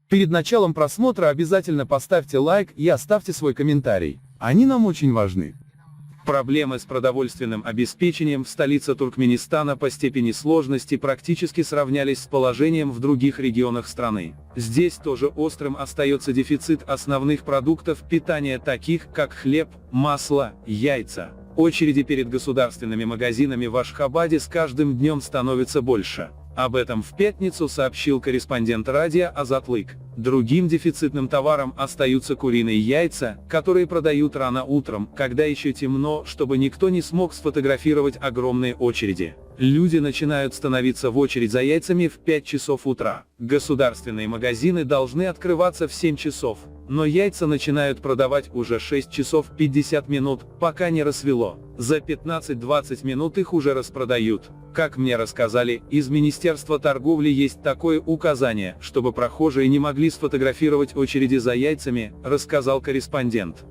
Перед началом просмотра обязательно поставьте лайк и оставьте свой комментарий. Они нам очень важны. Проблемы с продовольственным обеспечением в столице Туркменистана по степени сложности практически сравнялись с положением в других регионах страны. Здесь тоже острым остается дефицит основных продуктов питания, таких как хлеб, масло, яйца. Очереди перед государственными магазинами в Ашхабаде с каждым днем становятся больше. Об этом в пятницу сообщил корреспондент радио Азатлык. Другим дефицитным товаром остаются куриные яйца, которые продают рано утром, когда еще темно, чтобы никто не смог сфотографировать огромные очереди. Люди начинают становиться в очередь за яйцами в 5 часов утра. Государственные магазины должны открываться в 7 часов, но яйца начинают продавать уже 6 часов 50 минут, пока не рассвело. За 15-20 минут их уже распродают. Как мне рассказали, из Министерства торговли есть такое указание, чтобы прохожие не могли сфотографировать очереди за яйцами, рассказал корреспондент.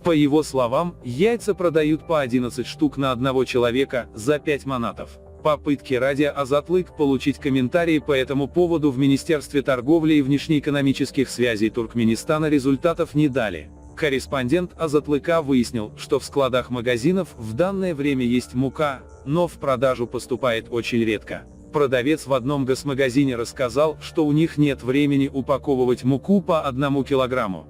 По его словам, яйца продают по 11 штук на одного человека, за 5 манатов. Попытки радио Азатлык получить комментарии по этому поводу в Министерстве торговли и внешнеэкономических связей Туркменистана результатов не дали. Корреспондент Азатлыка выяснил, что в складах магазинов в данное время есть мука, но в продажу поступает очень редко. Продавец в одном госмагазине рассказал, что у них нет времени упаковывать муку по 1 килограмму.